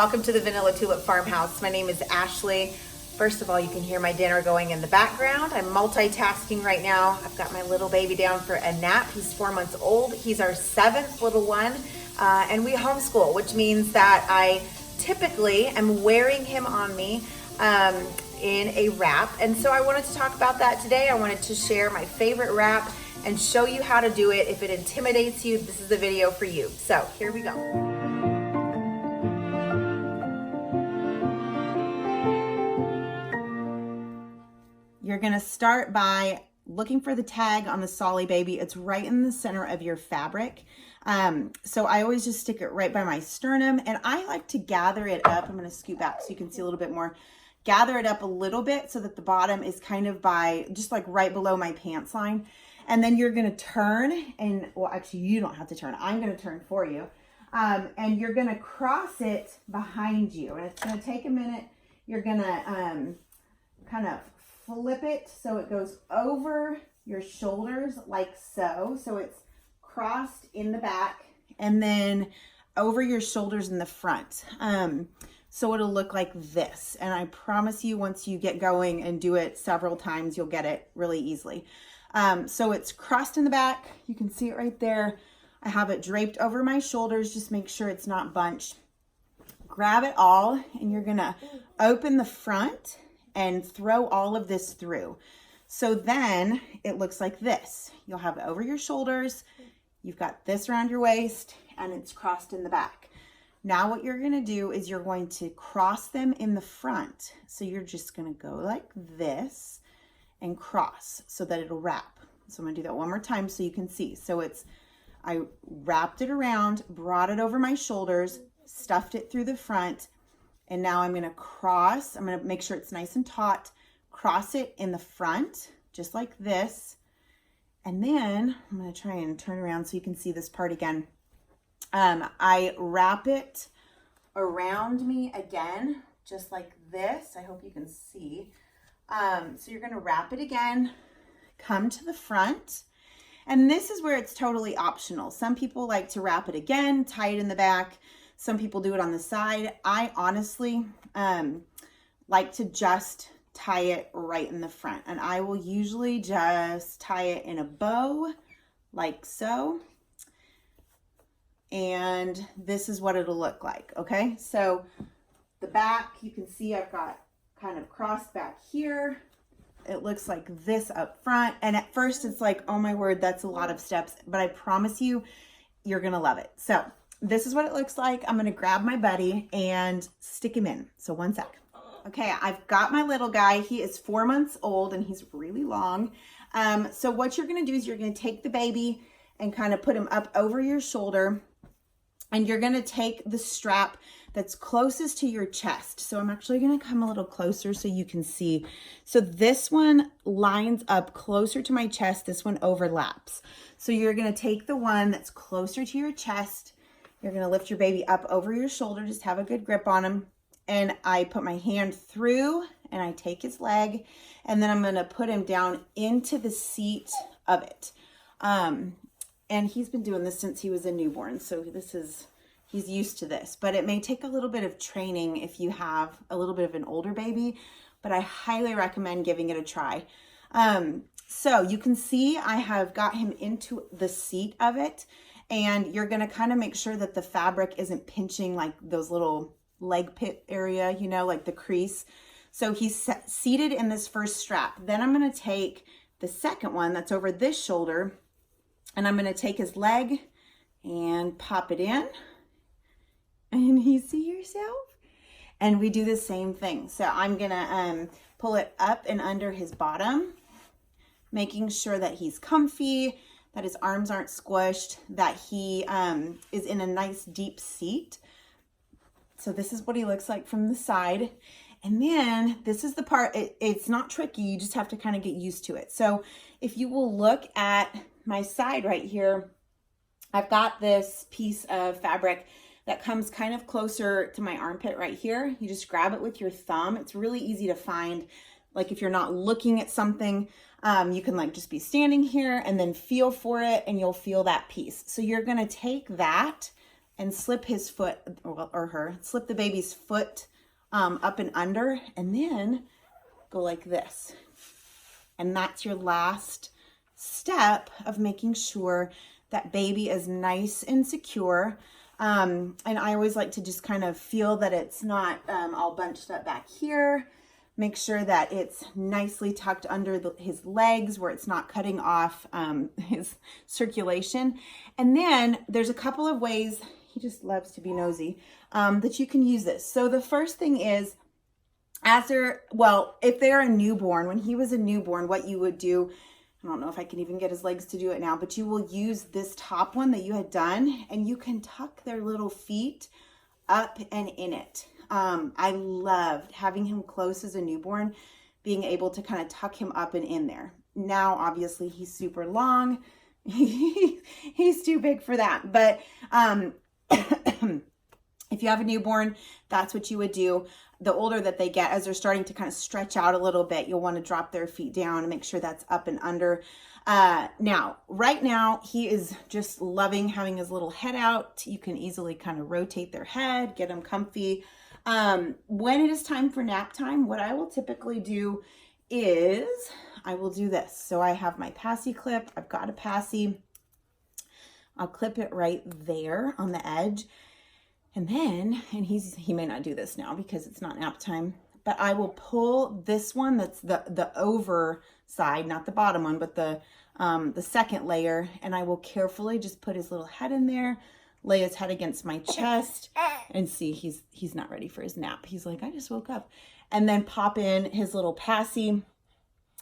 Welcome to the Vanilla Tulip Farmhouse. My name is Ashley. First of all, you can hear my dinner going in the background. I'm multitasking right now. I've got my little baby down for a nap. He's 4 months old. He's our 7th little one. And we homeschool, which means that I typically am wearing him on me in a wrap. And so I wanted to talk about that today. I wanted to share my favorite wrap and show you how to do it. If it intimidates you, this is the video for you. So here we go. You're gonna start by looking for the tag on the Solly baby. It's right in the center of your fabric. So I always just stick it right by my sternum, and I like to gather it up. I'm gonna scoot back so you can see a little bit more. Gather it up a little bit so that the bottom is kind of by, just like right below my pants line. And then you're gonna turn, and well, actually you don't have to turn. I'm gonna turn for you. And you're gonna cross it behind you. And it's gonna take a minute. You're gonna kind of flip it so it goes over your shoulders like so. So it's crossed in the back and then over your shoulders in the front. So it'll look like this. And I promise you, once you get going and do it several times, you'll get it really easily. So it's crossed in the back. You can see it right there. I have it draped over my shoulders. Just make sure it's not bunched. Grab it all, and you're gonna open the front and throw all of this through. So then it looks like this. You'll have it over your shoulders. You've got this around your waist, and it's crossed in the back. Now what you're gonna do is you're going to cross them in the front. So you're just gonna go like this and cross so that it'll wrap. So I'm gonna do that one more time so you can see. So I wrapped it around, brought it over my shoulders, stuffed it through the front, and now I'm gonna cross. I'm gonna make sure it's nice and taut, cross it in the front, just like this. And then I'm gonna try and turn around so you can see this part again. I wrap it around me again, just like this. I hope you can see. So you're gonna wrap it again, come to the front, and this is where it's totally optional. Some people like to wrap it again, tie it in the back. Some people do it on the side. I honestly like to just tie it right in the front, and I will usually just tie it in a bow like so. And this is what it'll look like, okay? So the back, you can see I've got kind of crossed back here. It looks like this up front. And at first it's like, oh my word, that's a lot of steps, but I promise you, you're gonna love it. So this is what it looks like. I'm gonna grab my buddy and stick him in. So one sec. Okay, I've got my little guy. He is 4 months old and he's really long. So what you're gonna do is you're gonna take the baby and kind of put him up over your shoulder, and you're gonna take the strap that's closest to your chest. So I'm actually gonna come a little closer so you can see. So this one lines up closer to my chest. This one overlaps. So you're gonna take the one that's closer to your chest. You're gonna lift your baby up over your shoulder. Just have a good grip on him. And I put my hand through and I take his leg, and then I'm gonna put him down into the seat of it. And he's been doing this since he was a newborn. So he's used to this, but it may take a little bit of training if you have a little bit of an older baby, but I highly recommend giving it a try. So you can see I have got him into the seat of it, and you're gonna kind of make sure that the fabric isn't pinching like those little leg pit area, you know, like the crease. So he's seated in this first strap. Then I'm gonna take the second one that's over this shoulder, and I'm gonna take his leg and pop it in. And you see yourself? And we do the same thing. So I'm gonna pull it up and under his bottom, making sure that he's comfy, that his arms aren't squished, that he is in a nice deep seat. So this is what he looks like from the side. And then this is the part, it's not tricky, you just have to kind of get used to it. So if you will look at my side right here, I've got this piece of fabric that comes kind of closer to my armpit right here. You just grab it with your thumb. It's really easy to find. Like if you're not looking at something, you can like just be standing here and then feel for it, and you'll feel that piece. So you're gonna take that and slip his foot, or her, slip the baby's foot up and under, and then go like this. And that's your last step of making sure that baby is nice and secure. And I always like to just kind of feel that it's not all bunched up back here. Make sure that it's nicely tucked under his legs where it's not cutting off his circulation. And then there's a couple of ways, he just loves to be nosy, that you can use this. So the first thing is, if they're a newborn, when he was a newborn, what you would do, I don't know if I can even get his legs to do it now, but you will use this top one that you had done, and you can tuck their little feet up and in it. I loved having him close as a newborn, being able to kind of tuck him up and in there. Now, obviously, he's super long. He's too big for that. But if you have a newborn, that's what you would do. The older that they get, as they're starting to kind of stretch out a little bit, you'll want to drop their feet down and make sure that's up and under. Now, right now, he is just loving having his little head out. You can easily kind of rotate their head, get them comfy. When it is time for nap time, what I will typically do is I will do this. So I have my Paci clip. I've got a Paci. I'll clip it right there on the edge. And then, and he may not do this now because it's not nap time, but I will pull this one that's the over side, not the bottom one, but the second layer, and I will carefully just put his little head in there, lay his head against my chest, and see he's not ready for his nap. He's like, I just woke up. And then pop in his little Paci.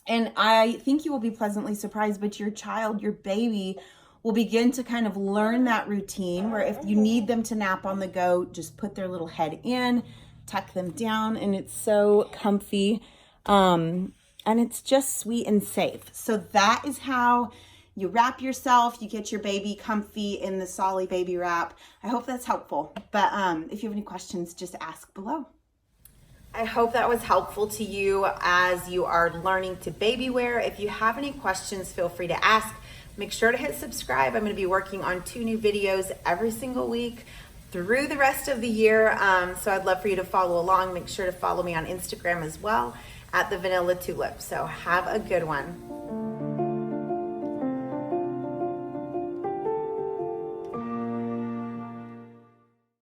And I think you will be pleasantly surprised, but your child, your baby, will begin to kind of learn that routine where if you need them to nap on the go, just put their little head in, tuck them down, and it's so comfy. And it's just sweet and safe. So that is how you wrap yourself. You get your baby comfy in the Solly baby wrap. I hope that's helpful. But if you have any questions, just ask below. I hope that was helpful to you as you are learning to baby wear. If you have any questions, feel free to ask. Make sure to hit subscribe. I'm going to be working on 2 new videos every single week through the rest of the year. So I'd love for you to follow along. Make sure to follow me on Instagram as well at the Vanilla Tulip. So have a good one.